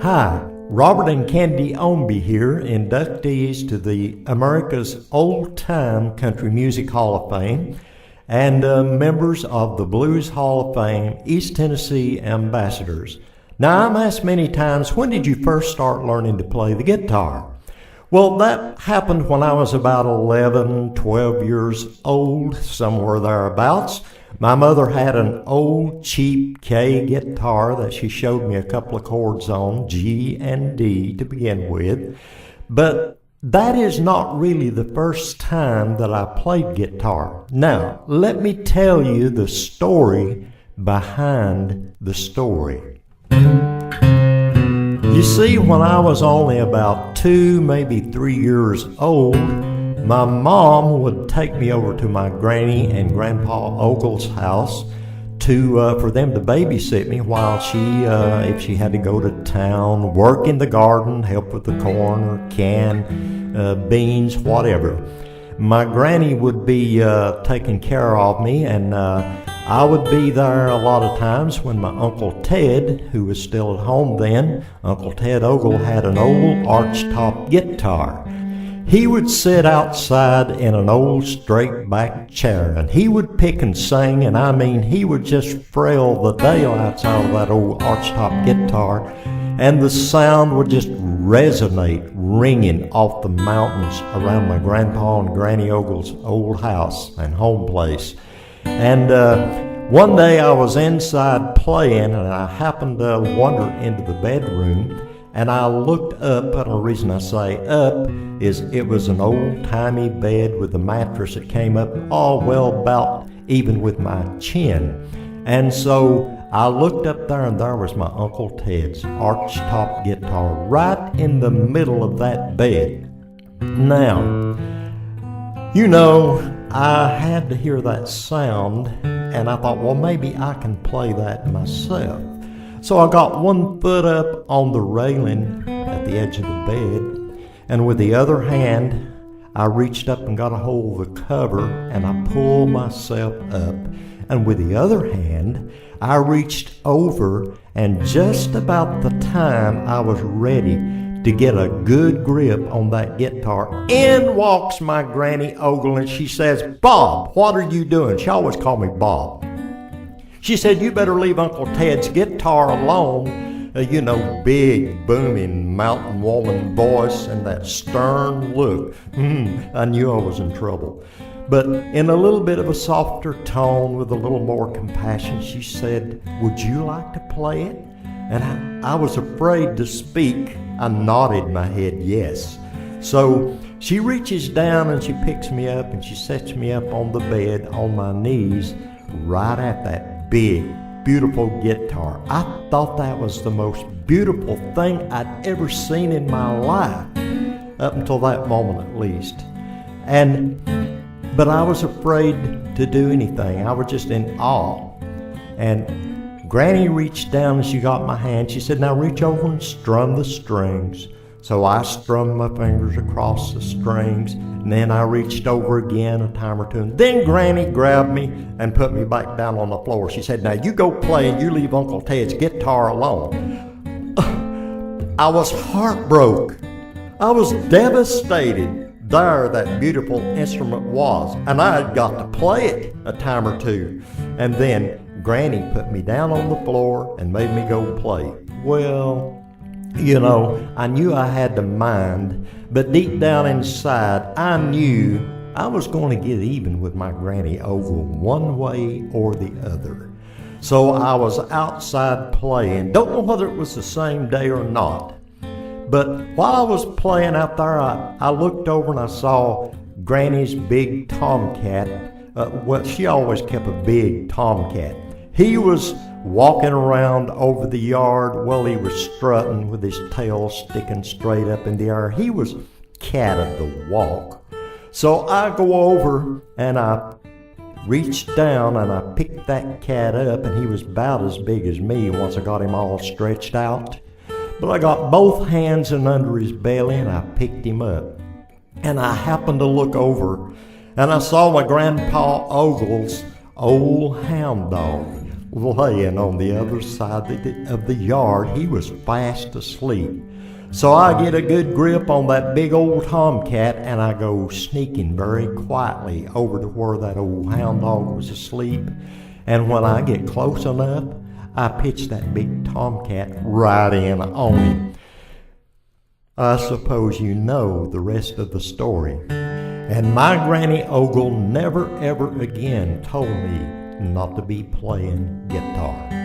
Hi, Robert and Candy Ownby here, inductees to the America's Old Time Country Music Hall of Fame and members of the Blues Hall of Fame East Tennessee Ambassadors. Now, I'm asked many times, when did you first start learning to play the guitar? Well, that happened when I was about 11, 12 years old, somewhere thereabouts. My mother had an old cheap K guitar that she showed me a couple of chords on, G and D to begin with. But that is not really the first time that I played guitar. Now, let me tell you the story behind the story. You see, when I was only about 2, maybe 3 years old, my mom would take me over to my granny and grandpa Ogle's house for them to babysit me while if she had to go to town, work in the garden, help with the corn or can beans, whatever. My granny would be taking care of me, and I would be there a lot of times when my Uncle Ted, who was still at home then, Uncle Ted Ogle, had an old arch-top guitar. He would sit outside in an old straight-back chair, and he would pick and sing, and I mean, he would just frail the daylights out of that old arch-top guitar, and the sound would just resonate, ringing off the mountains around my grandpa and Granny Ogle's old house and home place. And one day I was inside playing, and I happened to wander into the bedroom, and I looked up, and the reason I say up is it was an old-timey bed with a mattress that came up about even with my chin. And so I looked up there, and there was my Uncle Ted's arch-top guitar right in the middle of that bed. Now, you know, I had to hear that sound, and I thought, well, maybe I can play that myself. So I got one foot up on the railing at the edge of the bed, and with the other hand, I reached up and got a hold of the cover, and I pulled myself up. And with the other hand, I reached over, and just about the time I was ready to get a good grip on that guitar, in walks my Granny Ogle, and she says, "Bob, what are you doing?" She always called me Bob. She said, "You better leave Uncle Ted's guitar alone." Big, booming mountain woman voice and that stern look. I knew I was in trouble. But in a little bit of a softer tone with a little more compassion, she said, "Would you like to play it?" And I was afraid to speak. I nodded my head yes. So she reaches down and she picks me up and she sets me up on the bed on my knees right at that big, beautiful guitar. I thought that was the most beautiful thing I'd ever seen in my life, up until that moment at least. But I was afraid to do anything. I was just in awe. And Granny reached down and she got my hand. She said, "Now reach over and strum the strings." So I strummed my fingers across the strings, and then I reached over again a time or two. And then Granny grabbed me and put me back down on the floor. She said, "Now you go play and you leave Uncle Ted's guitar alone." I was heartbroken. I was devastated. There that beautiful instrument was, and I had got to play it a time or two. And then Granny put me down on the floor and made me go play. Well, I knew I had to mind, but deep down inside, I knew I was going to get even with my Granny Ogle one way or the other. So I was outside playing. Don't know whether it was the same day or not, but while I was playing out there, I looked over and I saw Granny's big tomcat. She always kept a big tomcat. He was walking around over the yard. Well, he was strutting with his tail sticking straight up in the air. He was cat of the walk. So I go over and I reached down and I picked that cat up, and he was about as big as me once I got him all stretched out. But I got both hands in under his belly and I picked him up. And I happened to look over and I saw my Grandpa Ogle's old hound dog laying on the other side of the yard. He was fast asleep. So I get a good grip on that big old tomcat, and I go sneaking very quietly over to where that old hound dog was asleep. And when I get close enough, I pitch that big tomcat right in on him. I suppose you know the rest of the story. And my Granny Ogle never ever again told me not to be playing guitar.